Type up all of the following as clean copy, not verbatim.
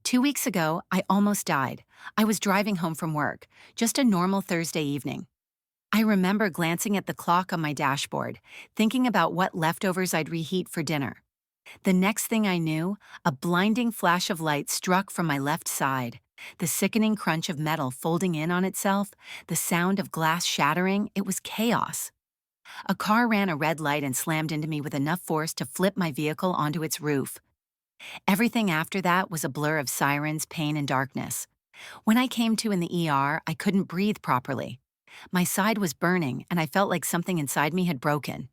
2 weeks ago, I almost died. I was driving home from work, just a normal Thursday evening. I remember glancing at the clock on my dashboard, thinking about what leftovers I'd reheat for dinner. The next thing I knew, a blinding flash of light struck from my left side. The sickening crunch of metal folding in on itself, the sound of glass shattering, it was chaos. A car ran a red light and slammed into me with enough force to flip my vehicle onto its roof. Everything after that was a blur of sirens, pain, and darkness. When I came to in the ER, I couldn't breathe properly. My side was burning, and I felt like something inside me had broken.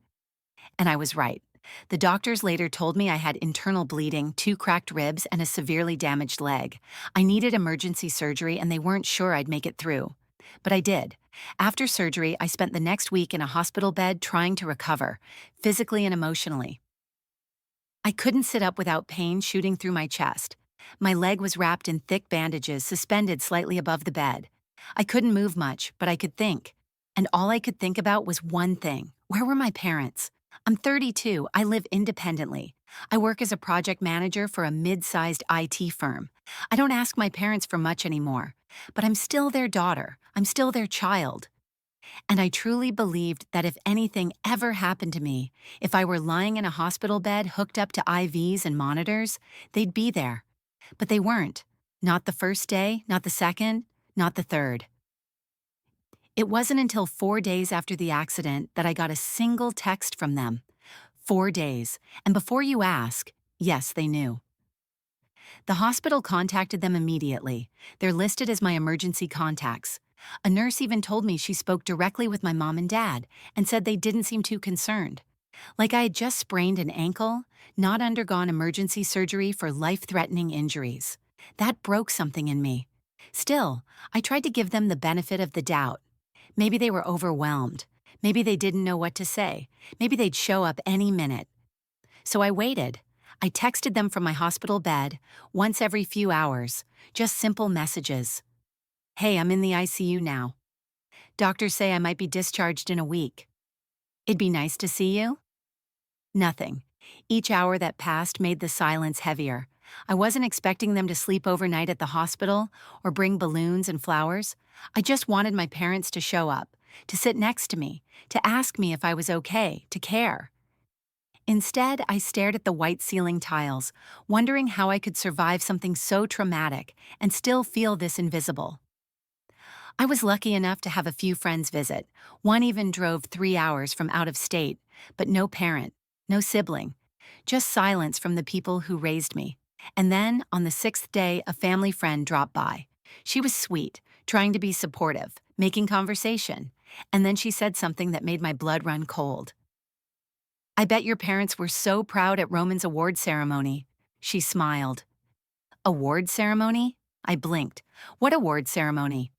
And I was right. The doctors later told me I had internal bleeding, 2 cracked ribs, and a severely damaged leg. I needed emergency surgery, and they weren't sure I'd make it through. But I did. After surgery, I spent the next week in a hospital bed trying to recover, physically and emotionally. I couldn't sit up without pain shooting through my chest. My leg was wrapped in thick bandages suspended slightly above the bed. I couldn't move much, but I could think. And all I could think about was one thing. Where were my parents? I'm 32. I live independently. I work as a project manager for a mid-sized IT firm. I don't ask my parents for much anymore. But I'm still their daughter. I'm still their child. And I truly believed that if anything ever happened to me, if I were lying in a hospital bed hooked up to IVs and monitors, they'd be there. But they weren't. Not the first day, not the second, not the third. It wasn't until 4 days after the accident that I got a single text from them. 4 days. And before you ask, yes, they knew. The hospital contacted them immediately. They're listed as my emergency contacts. A nurse even told me she spoke directly with my mom and dad and said they didn't seem too concerned. Like I had just sprained an ankle, not undergone emergency surgery for life-threatening injuries. That broke something in me. Still, I tried to give them the benefit of the doubt. Maybe they were overwhelmed. Maybe they didn't know what to say. Maybe they'd show up any minute. So I waited. I texted them from my hospital bed, once every few hours, just simple messages. Hey, I'm in the ICU now. Doctors say I might be discharged in a week. It'd be nice to see you? Nothing. Each hour that passed made the silence heavier. I wasn't expecting them to sleep overnight at the hospital or bring balloons and flowers. I just wanted my parents to show up, to sit next to me, to ask me if I was okay, to care. Instead, I stared at the white ceiling tiles, wondering how I could survive something so traumatic and still feel this invisible. I was lucky enough to have a few friends visit. One even drove 3 hours from out of state, but no parent, no sibling, just silence from the people who raised me. And then, on the 6th day, a family friend dropped by. She was sweet, trying to be supportive, making conversation. And then she said something that made my blood run cold. I bet your parents were so proud at Roman's award ceremony. She smiled. Award ceremony? I blinked. What award ceremony?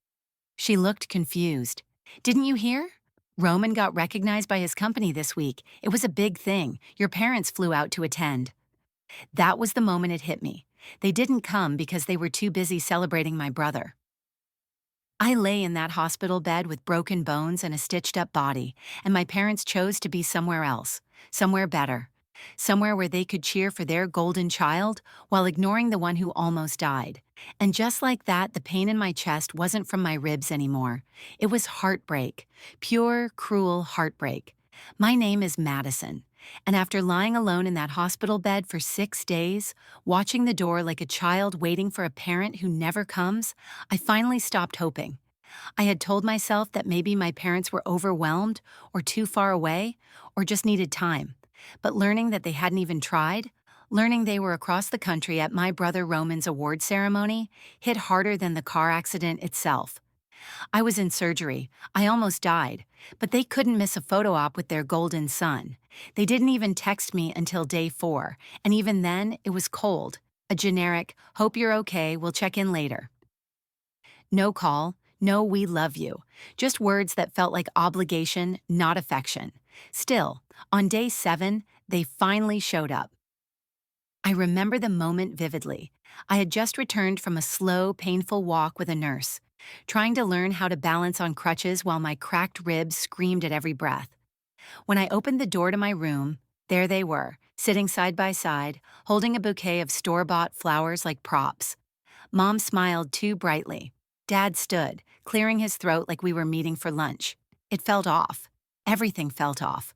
She looked confused. Didn't you hear? Roman got recognized by his company this week. It was a big thing. Your parents flew out to attend. That was the moment it hit me. They didn't come because they were too busy celebrating my brother. I lay in that hospital bed with broken bones and a stitched-up body, and my parents chose to be somewhere else, somewhere better, somewhere where they could cheer for their golden child while ignoring the one who almost died. And just like that, the pain in my chest wasn't from my ribs anymore. It was heartbreak, pure, cruel heartbreak. My name is Madison, and after lying alone in that hospital bed for 6 days, watching the door like a child waiting for a parent who never comes, I finally stopped hoping. I had told myself that maybe my parents were overwhelmed or too far away or just needed time. But learning that they hadn't even tried, learning they were across the country at my brother Roman's award ceremony, hit harder than the car accident itself. I was in surgery. I almost died. But they couldn't miss a photo op with their golden son. They didn't even text me until day 4, and even then, it was cold. A generic, hope you're okay, we'll check in later. No call, no we love you. Just words that felt like obligation, not affection. Still, on day 7, they finally showed up. I remember the moment vividly. I had just returned from a slow, painful walk with a nurse, trying to learn how to balance on crutches while my cracked ribs screamed at every breath. When I opened the door to my room, there they were, sitting side by side, holding a bouquet of store-bought flowers like props. Mom smiled too brightly. Dad stood, clearing his throat like we were meeting for lunch. It felt off. Everything felt off.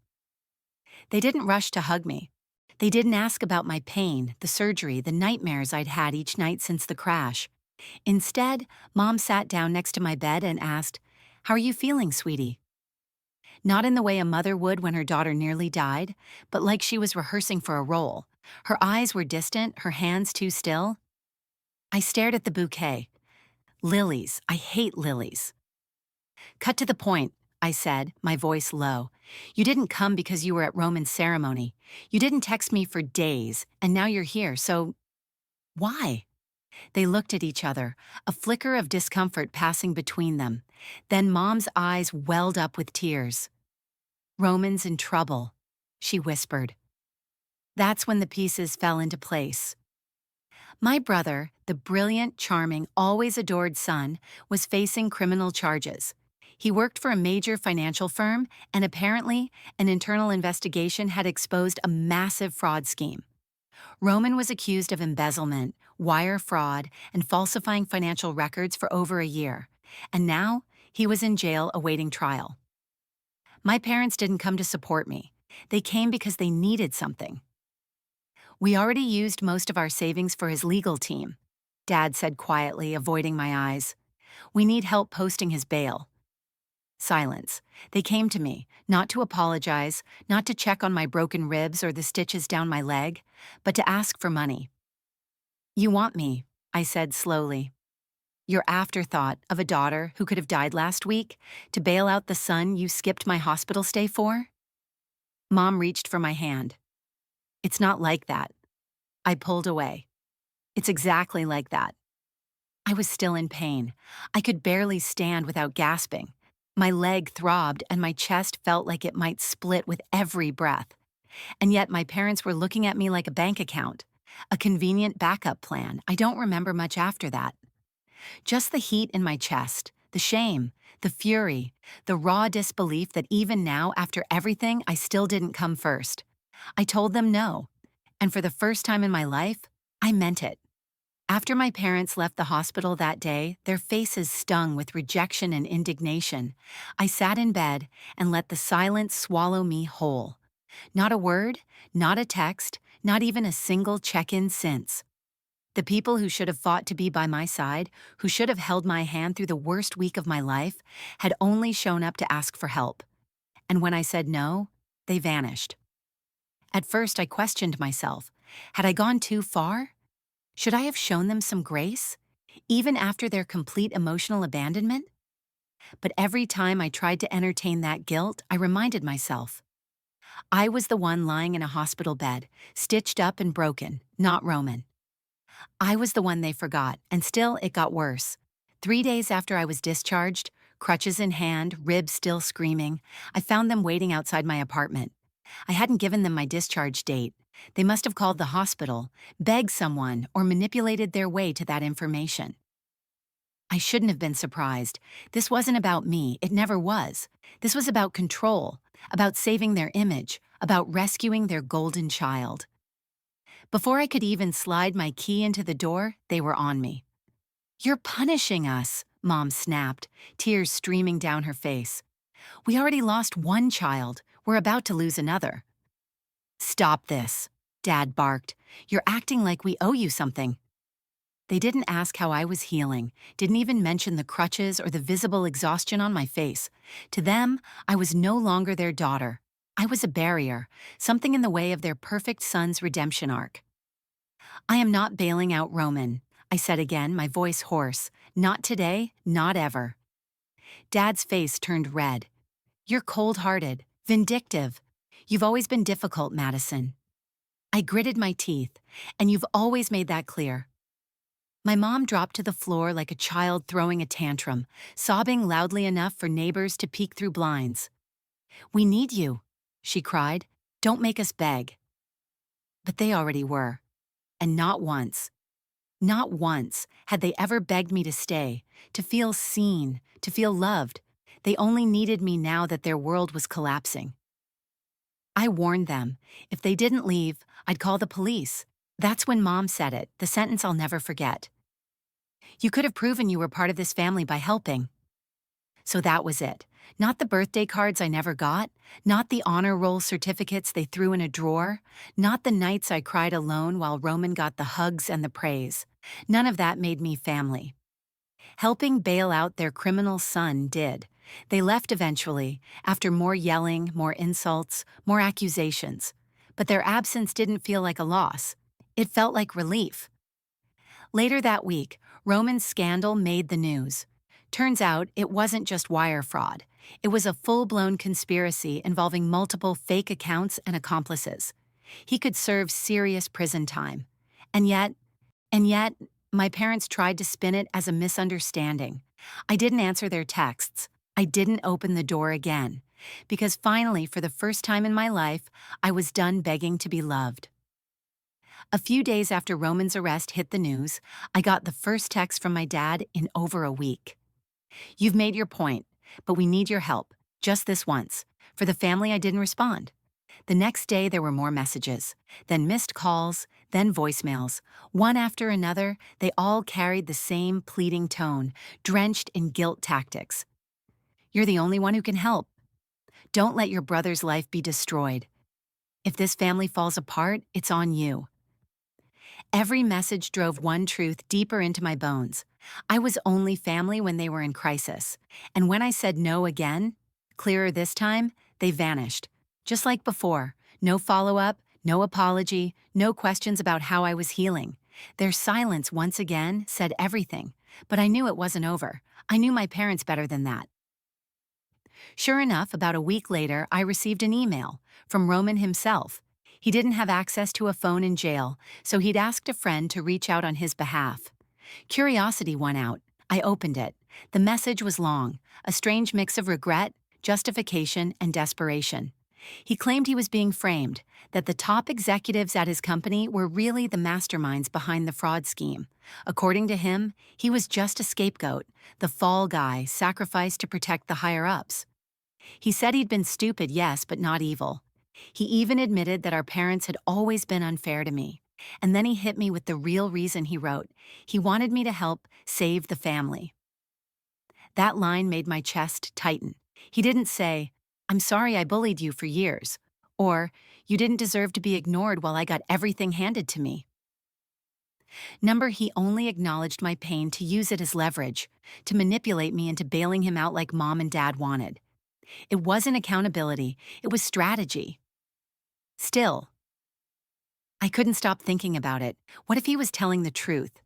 They didn't rush to hug me. They didn't ask about my pain, the surgery, the nightmares I'd had each night since the crash. Instead, Mom sat down next to my bed and asked, "How are you feeling, sweetie?" Not in the way a mother would when her daughter nearly died, but like she was rehearsing for a role. Her eyes were distant, her hands too still. I stared at the bouquet. Lilies. I hate lilies. "Cut to the point," I said, my voice low. "You didn't come because you were at Roman's ceremony. You didn't text me for days, and now you're here, so why?" They looked at each other, a flicker of discomfort passing between them. Then Mom's eyes welled up with tears. "Roman's in trouble," she whispered. That's when the pieces fell into place. My brother, the brilliant, charming, always adored son, was facing criminal charges. He worked for a major financial firm, and apparently, an internal investigation had exposed a massive fraud scheme. Roman was accused of embezzlement, wire fraud, and falsifying financial records for over a year, and now he was in jail awaiting trial. My parents didn't come to support me. They came because they needed something. "We already used most of our savings for his legal team," Dad said quietly, avoiding my eyes. "We need help posting his bail." Silence. They came to me, not to apologize, not to check on my broken ribs or the stitches down my leg, but to ask for money. "You want me," I said slowly. "Your afterthought of a daughter who could have died last week, to bail out the son you skipped my hospital stay for?" Mom reached for my hand. "It's not like that." I pulled away. "It's exactly like that." I was still in pain. I could barely stand without gasping. My leg throbbed and my chest felt like it might split with every breath. And yet my parents were looking at me like a bank account, a convenient backup plan. I don't remember much after that. Just the heat in my chest, the shame, the fury, the raw disbelief that even now, after everything, I still didn't come first. I told them no. And for the first time in my life, I meant it. After my parents left the hospital that day, their faces stung with rejection and indignation. I sat in bed and let the silence swallow me whole. Not a word, not a text, not even a single check-in since. The people who should have fought to be by my side, who should have held my hand through the worst week of my life, had only shown up to ask for help. And when I said no, they vanished. At first, I questioned myself. Had I gone too far? Should I have shown them some grace, even after their complete emotional abandonment? But every time I tried to entertain that guilt, I reminded myself. I was the one lying in a hospital bed, stitched up and broken, not Roman. I was the one they forgot, and still it got worse. 3 days after I was discharged, crutches in hand, ribs still screaming, I found them waiting outside my apartment. I hadn't given them my discharge date. They must have called the hospital, begged someone, or manipulated their way to that information. I shouldn't have been surprised. This wasn't about me. It never was. This was about control, about saving their image, about rescuing their golden child. Before I could even slide my key into the door, they were on me. "You're punishing us," Mom snapped, tears streaming down her face. "We already lost one child. We're about to lose another." "Stop this," Dad barked. "You're acting like we owe you something." They didn't ask how I was healing, didn't even mention the crutches or the visible exhaustion on my face. To them, I was no longer their daughter. I was a barrier, something in the way of their perfect son's redemption arc. "I am not bailing out Roman," I said again, my voice hoarse. "Not today, not ever." Dad's face turned red. "You're cold-hearted, vindictive. You've always been difficult, Madison." I gritted my teeth, "And you've always made that clear." My mom dropped to the floor like a child throwing a tantrum, sobbing loudly enough for neighbors to peek through blinds. "We need you," she cried. "Don't make us beg." But they already were. And not once had they ever begged me to stay, to feel seen, to feel loved. They only needed me now that their world was collapsing. I warned them. If they didn't leave, I'd call the police. That's when Mom said it, the sentence I'll never forget. You could have proven you were part of this family by helping. So that was it. Not the birthday cards I never got, not the honor roll certificates they threw in a drawer, not the nights I cried alone while Roman got the hugs and the praise. None of that made me family. Helping bail out their criminal son did. They left eventually, after more yelling, more insults, more accusations. But their absence didn't feel like a loss. It felt like relief. Later that week, Roman's scandal made the news. Turns out it wasn't just wire fraud. It was a full-blown conspiracy involving multiple fake accounts and accomplices. He could serve serious prison time. And yet, and yet, my parents tried to spin it as a misunderstanding. I didn't answer their texts. I didn't open the door again. Because finally, for the first time in my life, I was done begging to be loved. A few days after Roman's arrest hit the news, I got the first text from my dad in over a week. "You've made your point, but we need your help, just this once." For the family, I didn't respond. The next day, there were more messages, then missed calls, then voicemails. One after another, they all carried the same pleading tone, drenched in guilt tactics. "You're the only one who can help. Don't let your brother's life be destroyed. If this family falls apart, it's on you." Every message drove one truth deeper into my bones. I was only family when they were in crisis. And when I said no again, clearer this time, they vanished. Just like before, no follow-up, no apology, no questions about how I was healing. Their silence once again said everything. But I knew it wasn't over. I knew my parents better than that. Sure enough, about a week later, I received an email from Roman himself. He didn't have access to a phone in jail, so he'd asked a friend to reach out on his behalf. Curiosity won out. I opened it. The message was long, a strange mix of regret, justification, and desperation. He claimed he was being framed, that the top executives at his company were really the masterminds behind the fraud scheme. According to him, he was just a scapegoat, the fall guy sacrificed to protect the higher-ups. He said he'd been stupid, yes, but not evil. He even admitted that our parents had always been unfair to me. And then he hit me with the real reason he wrote. He wanted me to help save the family. That line made my chest tighten. He didn't say, "I'm sorry I bullied you for years," or "You didn't deserve to be ignored while I got everything handed to me." He only acknowledged my pain to use it as leverage, to manipulate me into bailing him out like mom and dad wanted. It wasn't accountability, it was strategy. Still, I couldn't stop thinking about it. What if he was telling the truth?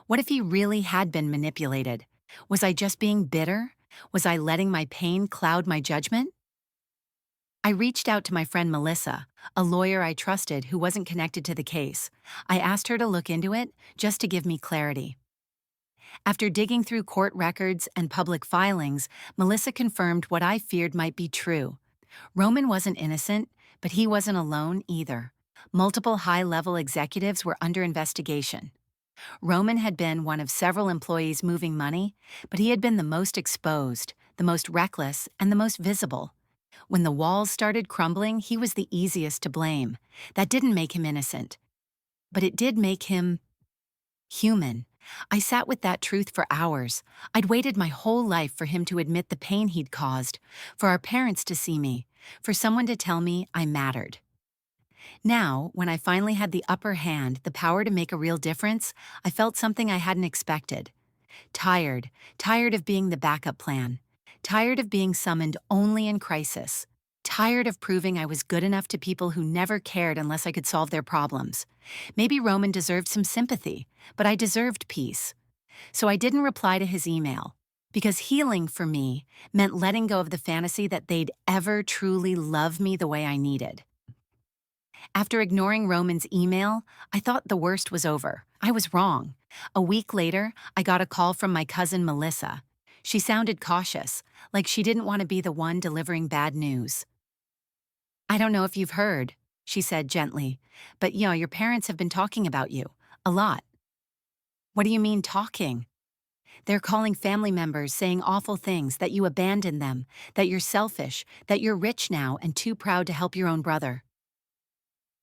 What if he really had been manipulated? Was I just being bitter? Was I letting my pain cloud my judgment? I reached out to my friend Melissa, a lawyer I trusted who wasn't connected to the case. I asked her to look into it, just to give me clarity. After digging through court records and public filings, Melissa confirmed what I feared might be true. Roman wasn't innocent, but he wasn't alone either. Multiple high-level executives were under investigation. Roman had been one of several employees moving money, but he had been the most exposed, the most reckless, and the most visible. When the walls started crumbling, he was the easiest to blame. That didn't make him innocent. But it did make him human. I sat with that truth for hours. I'd waited my whole life for him to admit the pain he'd caused, for our parents to see me, for someone to tell me I mattered. Now, when I finally had the upper hand, the power to make a real difference, I felt something I hadn't expected. Tired of being the backup plan. Tired of being summoned only in crisis. Tired of proving I was good enough to people who never cared unless I could solve their problems. Maybe Roman deserved some sympathy, but I deserved peace. So I didn't reply to his email, because healing for me meant letting go of the fantasy that they'd ever truly love me the way I needed. After ignoring Roman's email, I thought the worst was over. I was wrong. A week later, I got a call from my cousin Melissa. She sounded cautious, like she didn't want to be the one delivering bad news. "I don't know if you've heard," she said gently, "but your parents have been talking about you. A lot." "What do you mean talking?" "They're calling family members, saying awful things, that you abandoned them, that you're selfish, that you're rich now and too proud to help your own brother."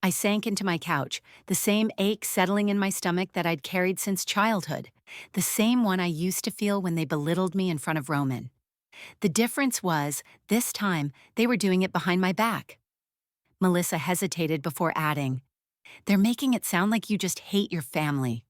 I sank into my couch, the same ache settling in my stomach that I'd carried since childhood, the same one I used to feel when they belittled me in front of Roman. The difference was, this time, they were doing it behind my back. Melissa hesitated before adding, "They're making it sound like you just hate your family."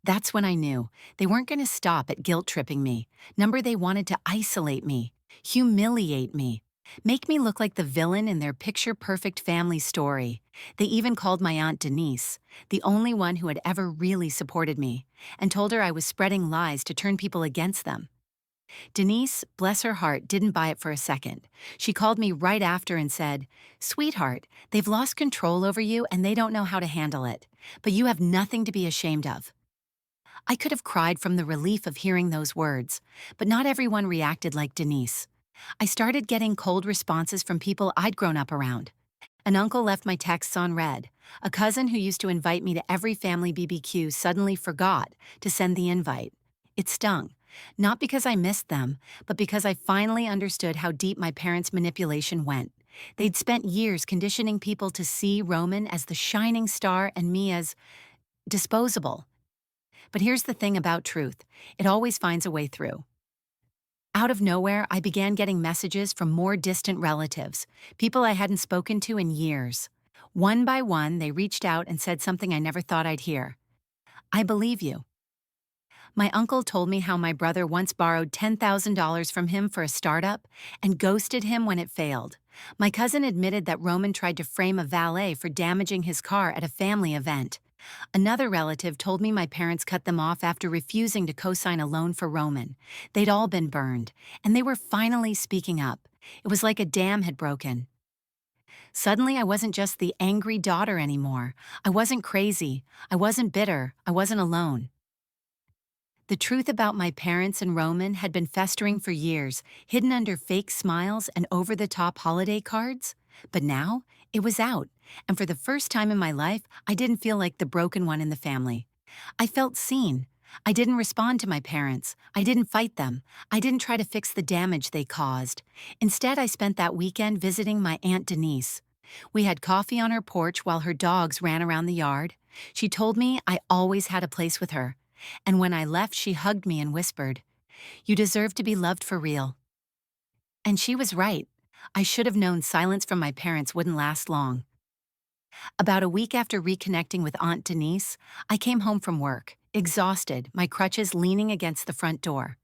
That's when I knew they weren't going to stop at guilt-tripping me. Number, they wanted to isolate me, humiliate me, make me look like the villain in their picture-perfect family story. They even called my aunt Denise, the only one who had ever really supported me, and told her I was spreading lies to turn people against them. Denise, bless her heart, didn't buy it for a second. She called me right after and said, "Sweetheart, they've lost control over you and they don't know how to handle it. But you have nothing to be ashamed of." I could have cried from the relief of hearing those words, but not everyone reacted like Denise. I started getting cold responses from people I'd grown up around. An uncle left my texts on read. A cousin who used to invite me to every family BBQ suddenly forgot to send the invite. It stung, not because I missed them, but because I finally understood how deep my parents' manipulation went. They'd spent years conditioning people to see Roman as the shining star and me as disposable. But here's the thing about truth, it always finds a way through. Out of nowhere, I began getting messages from more distant relatives, people I hadn't spoken to in years. One by one, they reached out and said something I never thought I'd hear. "I believe you." My uncle told me how my brother once borrowed $10,000 from him for a startup and ghosted him when it failed. My cousin admitted that Roman tried to frame a valet for damaging his car at a family event. Another relative told me my parents cut them off after refusing to co-sign a loan for Roman. They'd all been burned, and they were finally speaking up. It was like a dam had broken. Suddenly, I wasn't just the angry daughter anymore. I wasn't crazy. I wasn't bitter. I wasn't alone. The truth about my parents and Roman had been festering for years, hidden under fake smiles and over-the-top holiday cards. But now, it was out, and for the first time in my life, I didn't feel like the broken one in the family. I felt seen. I didn't respond to my parents. I didn't fight them. I didn't try to fix the damage they caused. Instead, I spent that weekend visiting my Aunt Denise. We had coffee on her porch while her dogs ran around the yard. She told me I always had a place with her. And when I left, she hugged me and whispered, "You deserve to be loved for real." And she was right. I should have known silence from my parents wouldn't last long. About a week after reconnecting with Aunt Denise, I came home from work, exhausted, my crutches leaning against the front door.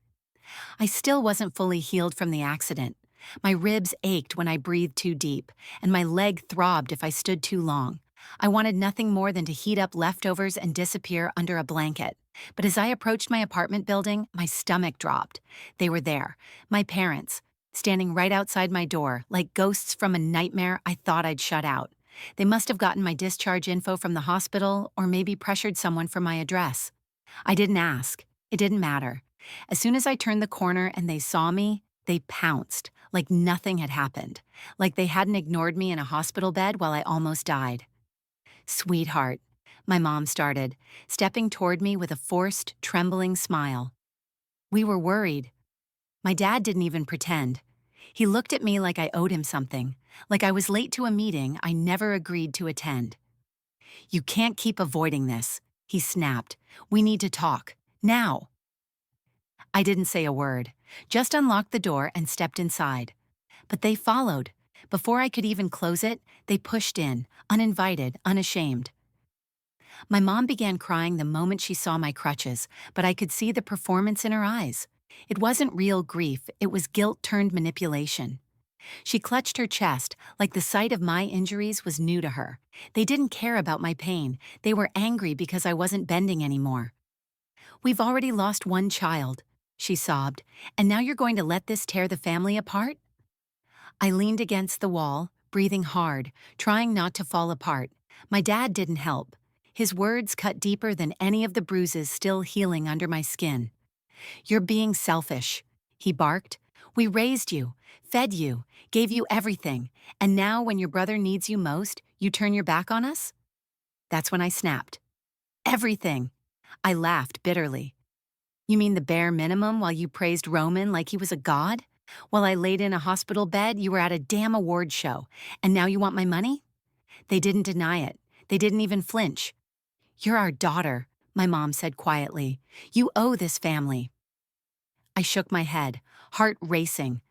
I still wasn't fully healed from the accident. My ribs ached when I breathed too deep, and my leg throbbed if I stood too long. I wanted nothing more than to heat up leftovers and disappear under a blanket. But as I approached my apartment building, my stomach dropped. They were there, my parents, standing right outside my door, like ghosts from a nightmare I thought I'd shut out. They must have gotten my discharge info from the hospital or maybe pressured someone for my address. I didn't ask. It didn't matter. As soon as I turned the corner and they saw me, they pounced, like nothing had happened, like they hadn't ignored me in a hospital bed while I almost died. "Sweetheart," my mom started, stepping toward me with a forced, trembling smile. "We were worried." My dad didn't even pretend. He looked at me like I owed him something, like I was late to a meeting I never agreed to attend. "You can't keep avoiding this," he snapped. "We need to talk. Now." I didn't say a word, just unlocked the door and stepped inside. But they followed. Before I could even close it, they pushed in, uninvited, unashamed. My mom began crying the moment she saw my crutches, but I could see the performance in her eyes. It wasn't real grief, it was guilt-turned manipulation. She clutched her chest, like the sight of my injuries was new to her. They didn't care about my pain. They were angry because I wasn't bending anymore. "We've already lost one child," she sobbed, "and now you're going to let this tear the family apart?" I leaned against the wall, breathing hard, trying not to fall apart. My dad didn't help. His words cut deeper than any of the bruises still healing under my skin. "You're being selfish," he barked. "We raised you, fed you, gave you everything, and now when your brother needs you most, you turn your back on us?" That's when I snapped. "Everything." I laughed bitterly. "You mean the bare minimum while you praised Roman like he was a god? While I laid in a hospital bed, you were at a damn award show, and now you want my money?" They didn't deny it. They didn't even flinch. "You're our daughter," my mom said quietly. "You owe this family." I shook my head, heart racing.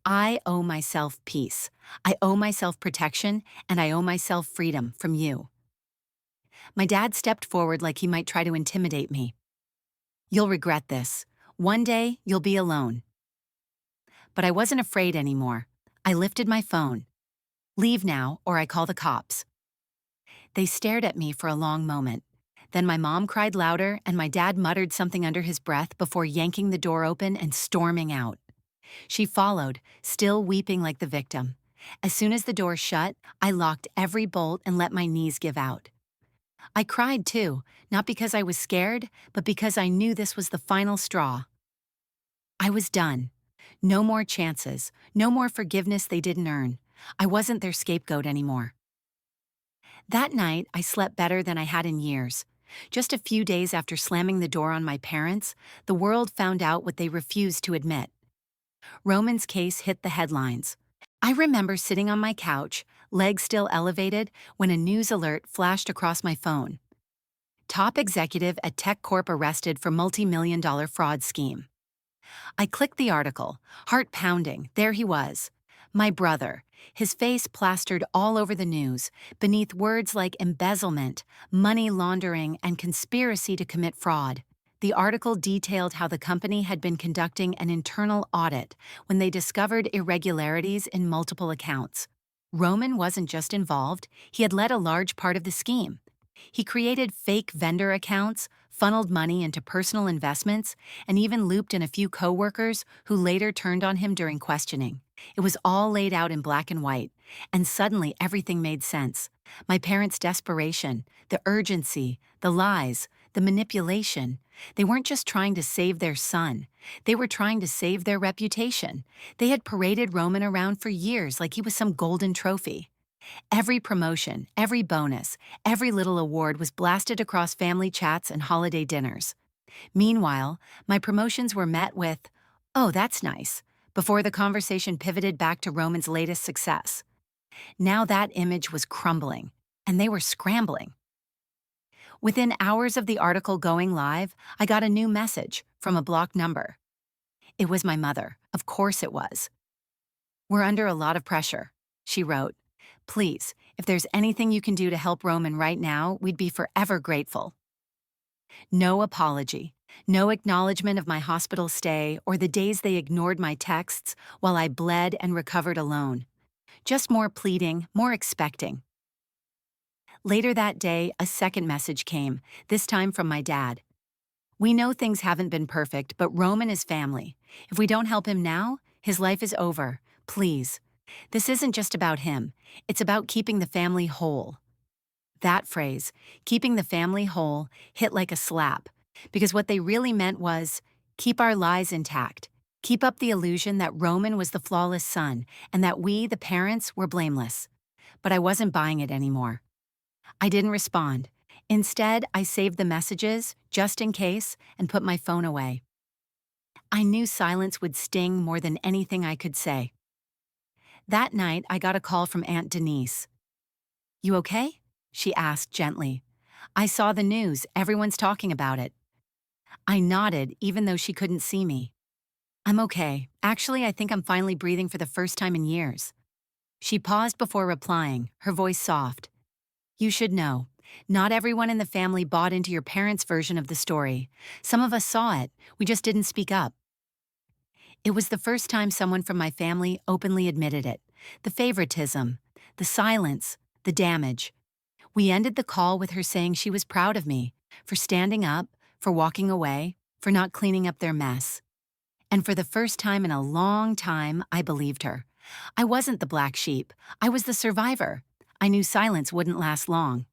I owe myself peace. I owe myself protection, and I owe myself freedom from you. My dad stepped forward like he might try to intimidate me. "You'll regret this. One day, you'll be alone." But I wasn't afraid anymore. I lifted my phone. "Leave now, or I call the cops." They stared at me for a long moment. Then my mom cried louder, and my dad muttered something under his breath before yanking the door open and storming out. She followed, still weeping like the victim. As soon as the door shut, I locked every bolt and let my knees give out. I cried too, not because I was scared, but because I knew this was the final straw. I was done. No more chances, no more forgiveness they didn't earn. I wasn't their scapegoat anymore. That night, I slept better than I had in years. Just a few days after slamming the door on my parents, the world found out what they refused to admit. Roman's case hit the headlines. I remember sitting on my couch, legs still elevated, when a news alert flashed across my phone. Top executive at Tech Corp arrested for multi-million-dollar fraud scheme. I clicked the article, heart pounding. There he was. My brother, his face plastered all over the news, beneath words like embezzlement, money laundering, and conspiracy to commit fraud. The article detailed how the company had been conducting an internal audit when they discovered irregularities in multiple accounts. Roman wasn't just involved, he had led a large part of the scheme. He created fake vendor accounts, funneled money into personal investments, and even looped in a few coworkers who later turned on him during questioning. It was all laid out in black and white, and suddenly everything made sense. My parents' desperation, the urgency, the lies, the manipulation. They weren't just trying to save their son. They were trying to save their reputation. They had paraded Roman around for years like he was some golden trophy. Every promotion, every bonus, every little award was blasted across family chats and holiday dinners. Meanwhile, my promotions were met with, "Oh, that's nice," before the conversation pivoted back to Roman's latest success. Now that image was crumbling, and they were scrambling. Within hours of the article going live, I got a new message from a blocked number. It was my mother. Of course it was. "We're under a lot of pressure," she wrote. "Please, if there's anything you can do to help Roman right now, we'd be forever grateful." No apology, no acknowledgement of my hospital stay or the days they ignored my texts while I bled and recovered alone. Just more pleading, more expecting. Later that day, a second message came, this time from my dad. "We know things haven't been perfect, but Roman is family. If we don't help him now, his life is over. Please. This isn't just about him. It's about keeping the family whole." That phrase, keeping the family whole, hit like a slap, because what they really meant was, keep our lies intact. Keep up the illusion that Roman was the flawless son and that we, the parents, were blameless. But I wasn't buying it anymore. I didn't respond. Instead, I saved the messages, just in case, and put my phone away. I knew silence would sting more than anything I could say. That night, I got a call from Aunt Denise. "You okay?" she asked gently. "I saw the news. Everyone's talking about it." I nodded, even though she couldn't see me. "I'm okay. Actually, I think I'm finally breathing for the first time in years." She paused before replying, her voice soft. "You should know. Not everyone in the family bought into your parents' version of the story. Some of us saw it. We just didn't speak up." It was the first time someone from my family openly admitted it. The favoritism, the silence, the damage. We ended the call with her saying she was proud of me, for standing up, for walking away, for not cleaning up their mess. And for the first time in a long time, I believed her. I wasn't the black sheep. I was the survivor. I knew silence wouldn't last long.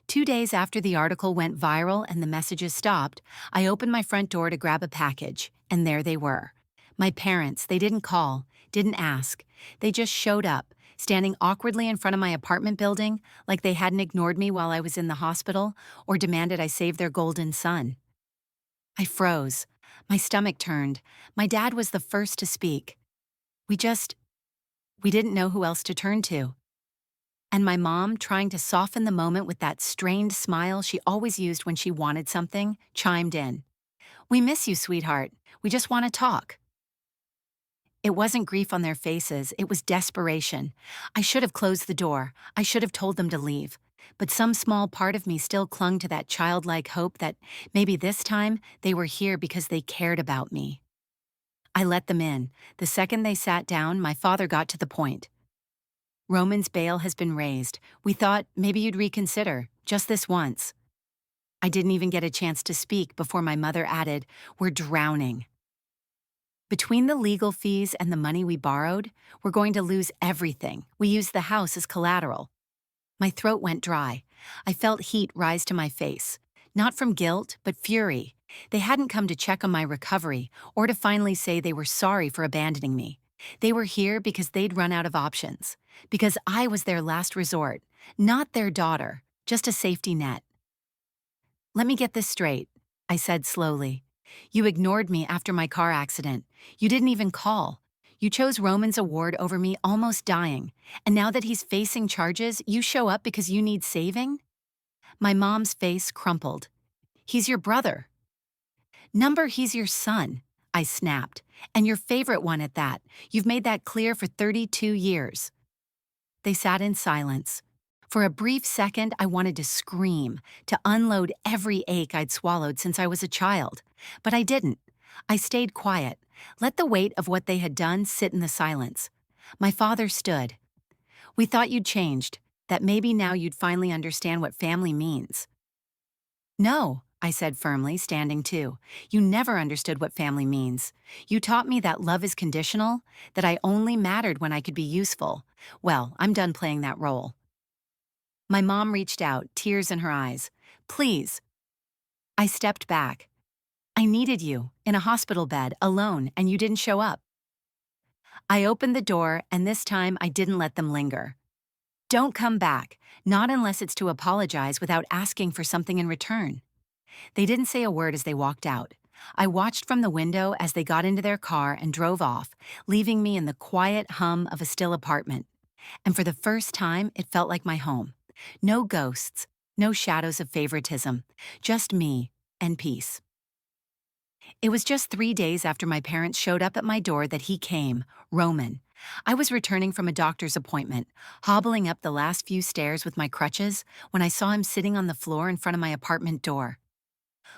2 days after the article went viral and the messages stopped, I opened my front door to grab a package, and there they were. My parents, they didn't call, didn't ask. They just showed up, standing awkwardly in front of my apartment building, like they hadn't ignored me while I was in the hospital or demanded I save their golden son. I froze. My stomach turned. My dad was the first to speak. We didn't know who else to turn to. And my mom, trying to soften the moment with that strained smile she always used when she wanted something, chimed in. "We miss you, sweetheart. We just want to talk." It wasn't grief on their faces, it was desperation. I should have closed the door. I should have told them to leave. But some small part of me still clung to that childlike hope that maybe this time they were here because they cared about me. I let them in. The second they sat down, my father got to the point. "Roman's bail has been raised. We thought maybe you'd reconsider, just this once." I didn't even get a chance to speak before my mother added, "We're drowning." Between the legal fees and the money we borrowed, we're going to lose everything. We used the house as collateral. My throat went dry. I felt heat rise to my face. Not from guilt, but fury. They hadn't come to check on my recovery or to finally say they were sorry for abandoning me. They were here because they'd run out of options. Because I was their last resort. Not their daughter, just a safety net. "Let me get this straight," I said slowly. "You ignored me after my car accident. You didn't even call. You chose Roman's award over me almost dying. And now that he's facing charges, you show up because you need saving?" My mom's face crumpled. "He's your brother." "Number, he's your son," I snapped. "And your favorite one at that. You've made that clear for 32 years. They sat in silence. For a brief second, I wanted to scream, to unload every ache I'd swallowed since I was a child. But I didn't. I stayed quiet, let the weight of what they had done sit in the silence. My father stood. "We thought you'd changed, that maybe now you'd finally understand what family means." "No," I said firmly, standing too. "You never understood what family means. You taught me that love is conditional, that I only mattered when I could be useful. Well, I'm done playing that role." My mom reached out, tears in her eyes. "Please." I stepped back. "I needed you, in a hospital bed, alone, and you didn't show up." I opened the door, and this time I didn't let them linger. "Don't come back, not unless it's to apologize without asking for something in return." They didn't say a word as they walked out. I watched from the window as they got into their car and drove off, leaving me in the quiet hum of a still apartment. And for the first time, it felt like my home. No ghosts, no shadows of favoritism, just me and peace. It was just 3 days after my parents showed up at my door that he came, Roman. I was returning from a doctor's appointment, hobbling up the last few stairs with my crutches, when I saw him sitting on the floor in front of my apartment door.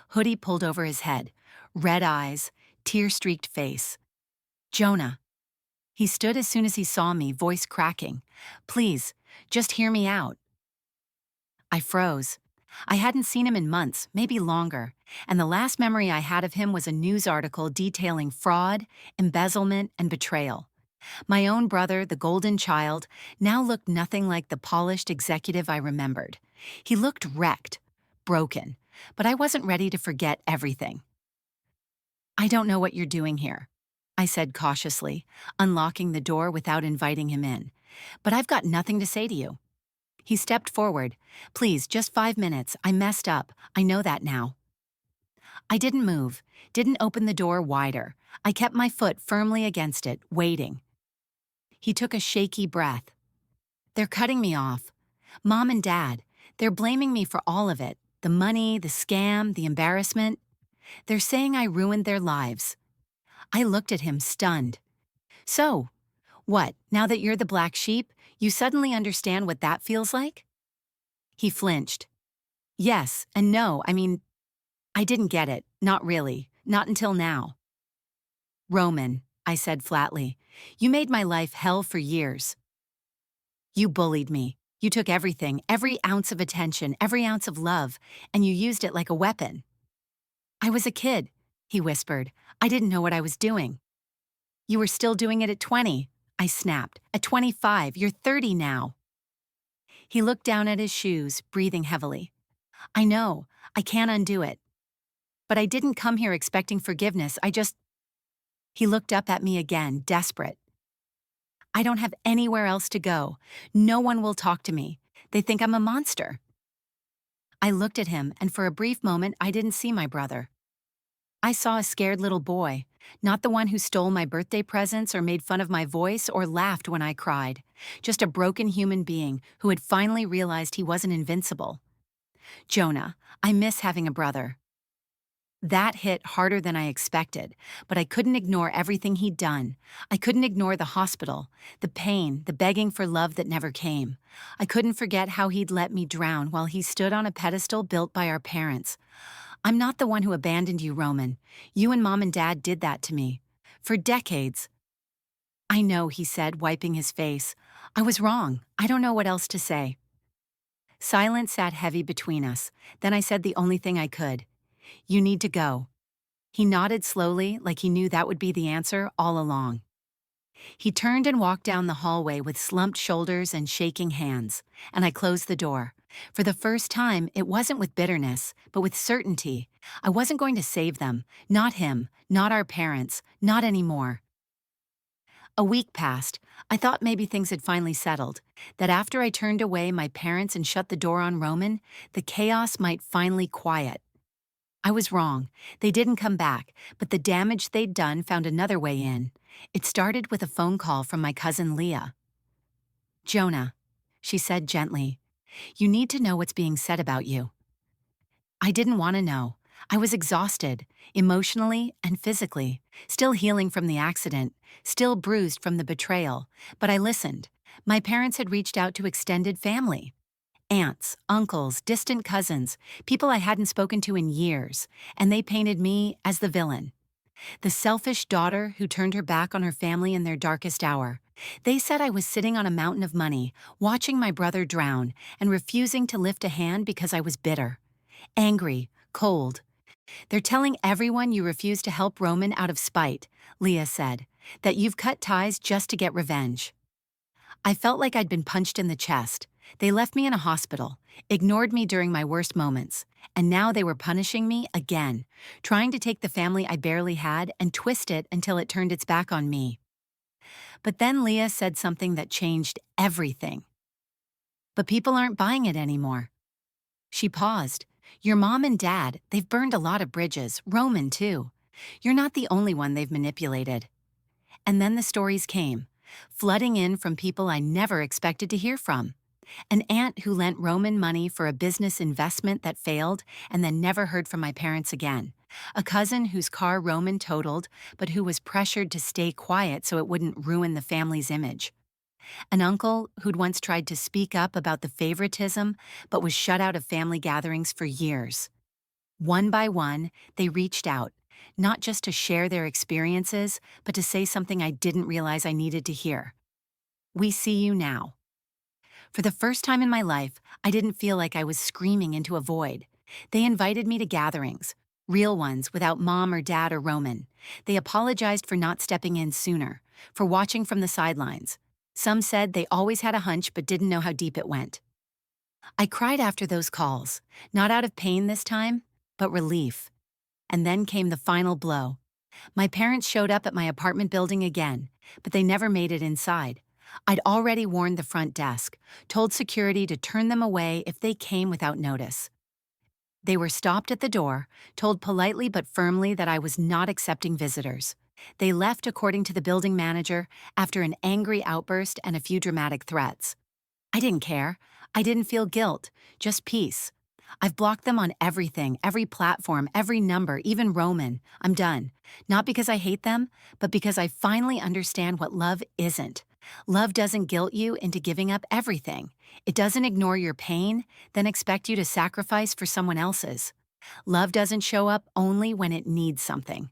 Hoodie pulled over his head, red eyes, tear-streaked face. "Jonah." He stood as soon as he saw me, voice cracking. "Please, just hear me out." I froze. I hadn't seen him in months, maybe longer, and the last memory I had of him was a news article detailing fraud, embezzlement, and betrayal. My own brother, the golden child, now looked nothing like the polished executive I remembered. He looked wrecked, broken, but I wasn't ready to forget everything. "I don't know what you're doing here," I said cautiously, unlocking the door without inviting him in. "But I've got nothing to say to you." He stepped forward. "Please, just 5 minutes. I messed up. I know that now." I didn't move, didn't open the door wider. I kept my foot firmly against it, waiting. He took a shaky breath. "They're cutting me off. Mom and Dad, they're blaming me for all of it. The money, the scam, the embarrassment. They're saying I ruined their lives." I looked at him, stunned. "So, what, now that you're the black sheep, you suddenly understand what that feels like?" He flinched. "Yes and no, I didn't get it, not really, not until now." "Roman," I said flatly, "you made my life hell for years. You bullied me. You took everything, every ounce of attention, every ounce of love, and you used it like a weapon." "I was a kid," he whispered. "I didn't know what I was doing." "You were still doing it at 20, I snapped. "At 25, you're 30 now." He looked down at his shoes, breathing heavily. "I know, I can't undo it. But I didn't come here expecting forgiveness, He looked up at me again, desperate. "I don't have anywhere else to go. No one will talk to me. They think I'm a monster." I looked at him, and for a brief moment I didn't see my brother. I saw a scared little boy, Not the one who stole my birthday presents or made fun of my voice or laughed when I cried. Just a broken human being who had finally realized he wasn't invincible. Jonah, I miss having a brother. That hit harder than I expected, but I couldn't ignore everything he'd done. I couldn't ignore the hospital, the pain, the begging for love that never came. I couldn't forget how he'd let me drown while he stood on a pedestal built by our parents. I'm not the one who abandoned you, Roman. You and Mom and Dad did that to me. For decades. I know, he said, wiping his face. I was wrong. I don't know what else to say. Silence sat heavy between us. Then I said the only thing I could. You need to go. He nodded slowly, like he knew that would be the answer all along. He turned and walked down the hallway with slumped shoulders and shaking hands, and I closed the door. For the first time, it wasn't with bitterness, but with certainty. I wasn't going to save them, not him, not our parents, not anymore. A week passed. I thought maybe things had finally settled, that after I turned away my parents and shut the door on Roman, the chaos might finally quiet. I was wrong. They didn't come back, but the damage they'd done found another way in. It started with a phone call from my cousin Leah. Jonah, she said gently, you need to know what's being said about you. I didn't want to know. I was exhausted, emotionally and physically, still healing from the accident, still bruised from the betrayal, but I listened. My parents had reached out to extended family. Aunts, uncles, distant cousins, people I hadn't spoken to in years, and they painted me as the villain. The selfish daughter who turned her back on her family in their darkest hour. They said I was sitting on a mountain of money, watching my brother drown, and refusing to lift a hand because I was bitter. Angry, cold. They're telling everyone you refuse to help Roman out of spite, Leah said, that you've cut ties just to get revenge. I felt like I'd been punched in the chest. They left me in a hospital, ignored me during my worst moments, and now they were punishing me again, trying to take the family I barely had and twist it until it turned its back on me. But then Leah said something that changed everything. But people aren't buying it anymore. She paused. Your mom and dad, they've burned a lot of bridges, Roman too. You're not the only one they've manipulated. And then the stories came, flooding in from people I never expected to hear from. An aunt who lent Roman money for a business investment that failed and then never heard from my parents again. A cousin whose car Roman totaled, but who was pressured to stay quiet so it wouldn't ruin the family's image. An uncle who'd once tried to speak up about the favoritism, but was shut out of family gatherings for years. One by one, they reached out, not just to share their experiences, but to say something I didn't realize I needed to hear. We see you now. For the first time in my life, I didn't feel like I was screaming into a void. They invited me to gatherings, real ones without Mom or Dad or Roman. They apologized for not stepping in sooner, for watching from the sidelines. Some said they always had a hunch but didn't know how deep it went. I cried after those calls, not out of pain this time, but relief. And then came the final blow. My parents showed up at my apartment building again, but they never made it inside. I'd already warned the front desk, told security to turn them away if they came without notice. They were stopped at the door, told politely but firmly that I was not accepting visitors. They left according to the building manager after an angry outburst and a few dramatic threats. I didn't care. I didn't feel guilt, just peace. I've blocked them on everything, every platform, every number, even Roman. I'm done. Not because I hate them, but because I finally understand what love isn't. Love doesn't guilt you into giving up everything. It doesn't ignore your pain, then expect you to sacrifice for someone else's. Love doesn't show up only when it needs something.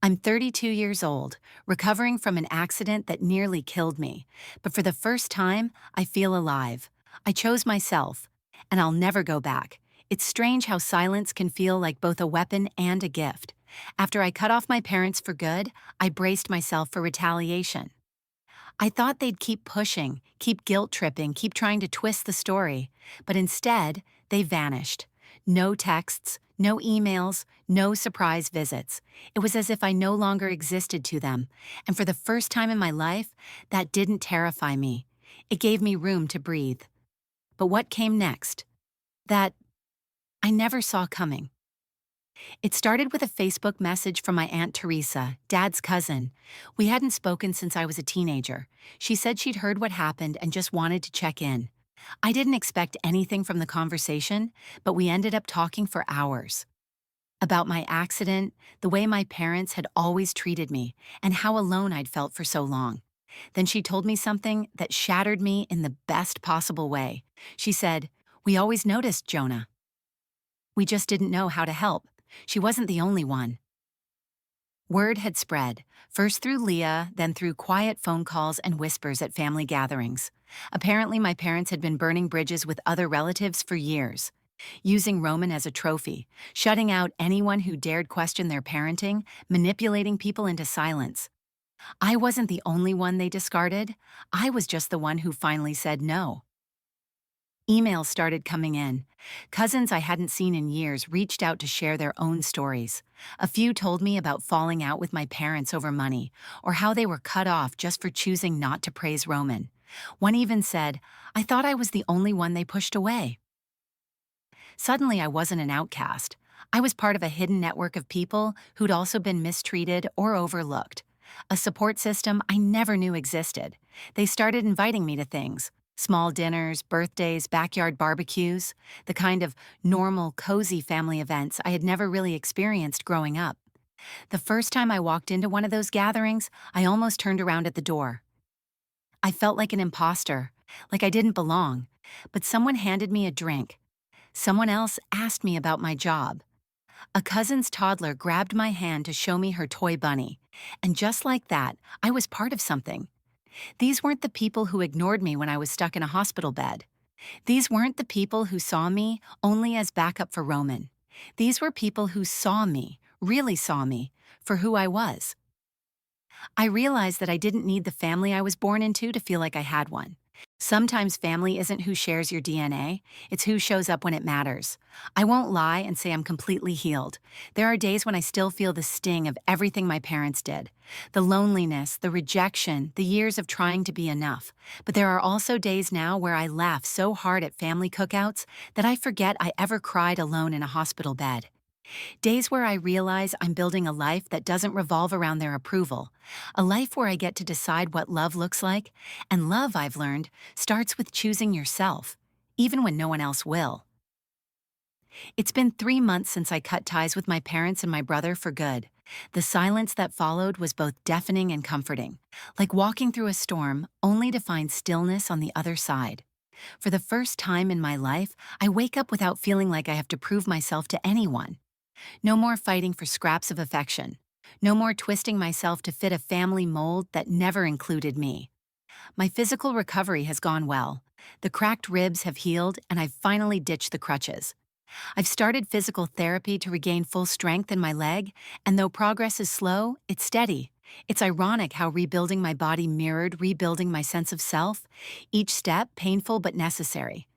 I'm 32 years old, recovering from an accident that nearly killed me, but for the first time, I feel alive. I chose myself, and I'll never go back. It's strange how silence can feel like both a weapon and a gift. After I cut off my parents for good, I braced myself for retaliation. I thought they'd keep pushing, keep guilt-tripping, keep trying to twist the story, but instead, they vanished. No texts, no emails, no surprise visits. It was as if I no longer existed to them, and for the first time in my life, that didn't terrify me. It gave me room to breathe. But what came next? That I never saw coming. It started with a Facebook message from my Aunt Teresa, Dad's cousin. We hadn't spoken since I was a teenager. She said she'd heard what happened and just wanted to check in. I didn't expect anything from the conversation, but we ended up talking for hours. About my accident, the way my parents had always treated me, and how alone I'd felt for so long. Then she told me something that shattered me in the best possible way. She said, "We always noticed Jonah. We just didn't know how to help. She wasn't the only one." Word had spread, first through Leah, then through quiet phone calls and whispers at family gatherings. Apparently, my parents had been burning bridges with other relatives for years, using Roman as a trophy, shutting out anyone who dared question their parenting, manipulating people into silence. I wasn't the only one they discarded. I was just the one who finally said no. Emails started coming in. Cousins I hadn't seen in years reached out to share their own stories. A few told me about falling out with my parents over money, or how they were cut off just for choosing not to praise Roman. One even said, "I thought I was the only one they pushed away." Suddenly, I wasn't an outcast. I was part of a hidden network of people who'd also been mistreated or overlooked. A support system I never knew existed. They started inviting me to things. Small dinners, birthdays, backyard barbecues, the kind of normal, cozy family events I had never really experienced growing up. The first time I walked into one of those gatherings, I almost turned around at the door. I felt like an imposter, like I didn't belong. But someone handed me a drink. Someone else asked me about my job. A cousin's toddler grabbed my hand to show me her toy bunny. And just like that, I was part of something. These weren't the people who ignored me when I was stuck in a hospital bed. These weren't the people who saw me only as backup for Roman. These were people who saw me, really saw me, for who I was. I realized that I didn't need the family I was born into to feel like I had one. Sometimes family isn't who shares your DNA, it's who shows up when it matters. I won't lie and say I'm completely healed. There are days when I still feel the sting of everything my parents did. The loneliness, the rejection, the years of trying to be enough. But there are also days now where I laugh so hard at family cookouts that I forget I ever cried alone in a hospital bed. Days where I realize I'm building a life that doesn't revolve around their approval. A life where I get to decide what love looks like, and love, I've learned, starts with choosing yourself, even when no one else will. It's been 3 months since I cut ties with my parents and my brother for good. The silence that followed was both deafening and comforting, like walking through a storm only to find stillness on the other side. For the first time in my life, I wake up without feeling like I have to prove myself to anyone. No more fighting for scraps of affection. No more twisting myself to fit a family mold that never included me. My physical recovery has gone well. The cracked ribs have healed, and I've finally ditched the crutches. I've started physical therapy to regain full strength in my leg, and though progress is slow, it's steady. It's ironic how rebuilding my body mirrored rebuilding my sense of self, each step painful but necessary.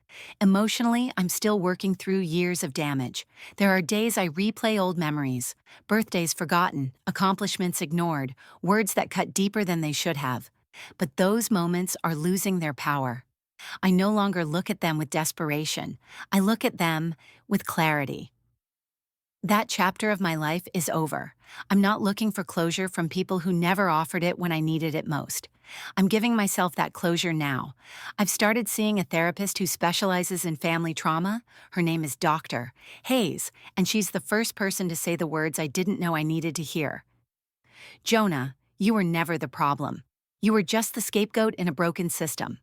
Emotionally, I'm still working through years of damage. There are days I replay old memories, birthdays forgotten, accomplishments ignored, words that cut deeper than they should have. But those moments are losing their power. I no longer look at them with desperation. I look at them with clarity. That chapter of my life is over. I'm not looking for closure from people who never offered it when I needed it most. I'm giving myself that closure now. I've started seeing a therapist who specializes in family trauma. Her name is Dr. Hayes, and she's the first person to say the words I didn't know I needed to hear. "Jonah, you were never the problem. You were just the scapegoat in a broken system."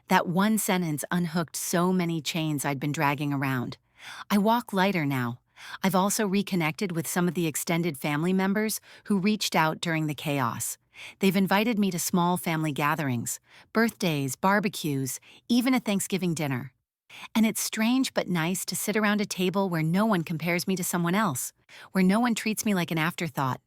That one sentence unhooked so many chains I'd been dragging around. I walk lighter now. I've also reconnected with some of the extended family members who reached out during the chaos. They've invited me to small family gatherings, birthdays, barbecues, even a Thanksgiving dinner. And it's strange but nice to sit around a table where no one compares me to someone else, where no one treats me like an afterthought.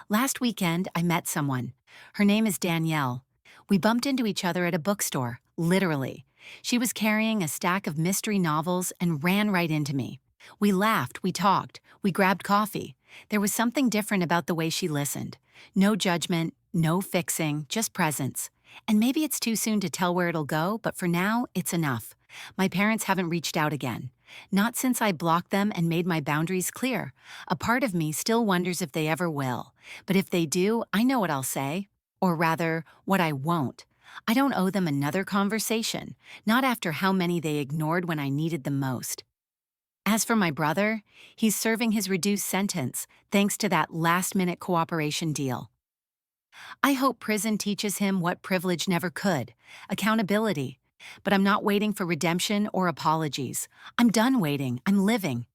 Last weekend, I met someone. Her name is Danielle. We bumped into each other at a bookstore, literally. She was carrying a stack of mystery novels and ran right into me. We laughed, we talked, we grabbed coffee. There was something different about the way she listened. No judgment, no fixing, just presence. And maybe it's too soon to tell where it'll go, but for now, it's enough. My parents haven't reached out again. Not since I blocked them and made my boundaries clear. A part of me still wonders if they ever will. But if they do, I know what I'll say. Or rather, what I won't. I don't owe them another conversation, not after how many they ignored when I needed them most. As for my brother, he's serving his reduced sentence thanks to that last-minute cooperation deal. I hope prison teaches him what privilege never could: accountability. But I'm not waiting for redemption or apologies. I'm done waiting. I'm living.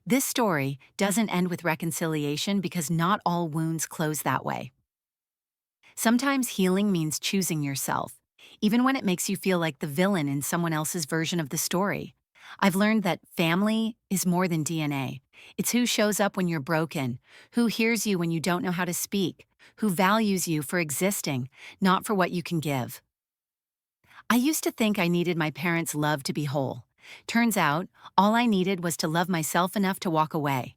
This story doesn't end with reconciliation because not all wounds close that way. Sometimes healing means choosing yourself, even when it makes you feel like the villain in someone else's version of the story. I've learned that family is more than DNA. It's who shows up when you're broken, who hears you when you don't know how to speak, who values you for existing, not for what you can give. I used to think I needed my parents' love to be whole. Turns out, all I needed was to love myself enough to walk away.